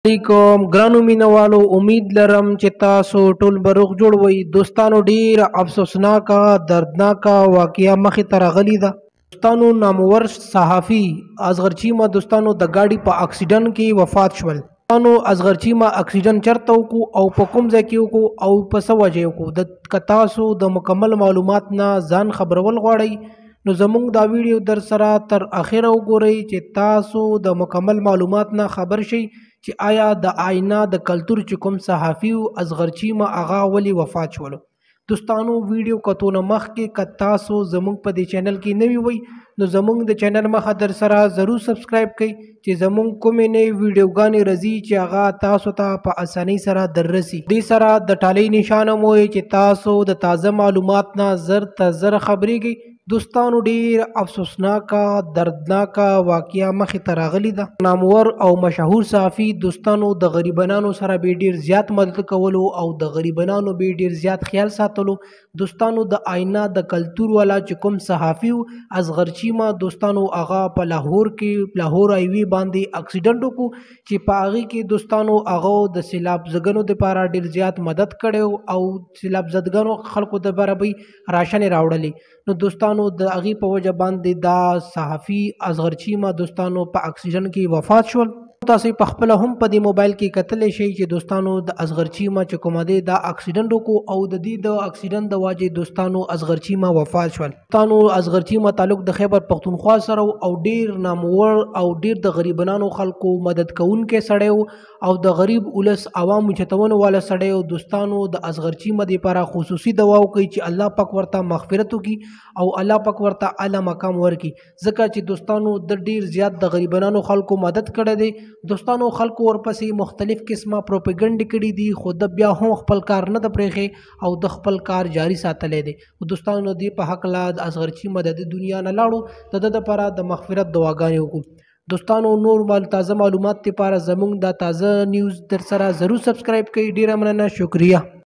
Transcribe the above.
علیکم ګرانو مینوالو، امید لرم چې تاسو ټول به روغ جوړ وئ. دوستانو، ډیر افسوسناکه دردناکه واقعه مخې ته راغلې ده. دوستانو، نامور صحافي اصغر چیمه دوستانو د ګاډي په اکسیډنټ کې وفات شول. دوستانو، اصغر چیمه اکسیډنټ چرته وکړو او په کوم ځای کې وکړو او په څه وجه وکړو؟ که تاسو د مکمل معلومات نه ځان خبرول غواړئ نو زموږ دا ویډیو در سره تر اخره وګورئ چې تاسو د مکمل معلومات نه خبر شئ چې آیا د آینه د کلتور چې کوم صحافي اصغر چیمه هغه ولې وفات شول. دوستانو، ویډیو کتو نه مخکې که تاسو زموږ په دې چینل کې نوي وئ نو زموږ د چینل مخه در سره ضرور سبسکرایب کړئ چې زموږ کومې نوې ویډیوګانې راځي چې هغه تاسو ته په اسانۍ سره در رسي. دې سره د ټالۍ نشانه مو چې تاسو د تازه معلومات نه زر ته زر خبرېږئ. دوستانو، ډیر افسوسناکه دردناکه واقعه مخې ته راغلې ده. نامور او مشهور صحافي دوستانو د غریبانو سره به ډیر زیات مدد کولو او د غریبانو به ډیر زیات خیال ساتلو. دوستانو، د آینه د کلتور والا چې کوم صحافي اصغر چیمه دوستانو هغه په لاهور کې لاهور هایوي باندې اکسیډنټ وکړو چې په هغې کې دوستانو هغه د سیلاب زدګانو دپاره ډیر زیات مدد کړی او سیلاب زدګانو خلکو دپاره به راشنې راوړلې. نو دوستانو د هغې په وجه باندې دا صحافي اصغر چیمه دوستانو په اکسیډنټ کې وفات شول. تاسو په خپل هم په دې موبایل کې کتلی شئ چې دوستانو د اصغر چیمه چې کومه دی دا اکسیډنټ وکړو او د دې د اکسیډنټ د وجې دوستانو اصغر چیمه وفات شول. دوستانو، اصغر چیمه تعلق د خیبر پختونخوا سره او ډیر نامور او ډیر د غریبانو خلکو مدد کوونکی سړی او د غریب ولس عوامو چتونو والا سړی. دوستانو، د اصغر چیمه دپاره خصوصي دعا وکړئ چې الله پاک ورته مغفرت وکړي او الله پاک ورته اعلی مقام ورکړي، ځکه چې دوستانو د ډیر زیات د غریبانو خلکو مدد کړی دی. دوستانو، خلکو ورپسې مختلف قسمه پروپاګنډې کړي دي خو د بیا هم خپل کار نه ده پرېښی او د خپل کار جاري ساتلی دی. دوستانو، د دې په هکله د اصغر چیمه د دنیا نه لاړو د ده دپاره د مغفرت دعاګانې وکړو. دوستانو، نور تازه معلومات لپاره زموږ دا تازه نیوز در سره ضرور سبسکرایب کړئ. ډیره مننه، شکریه.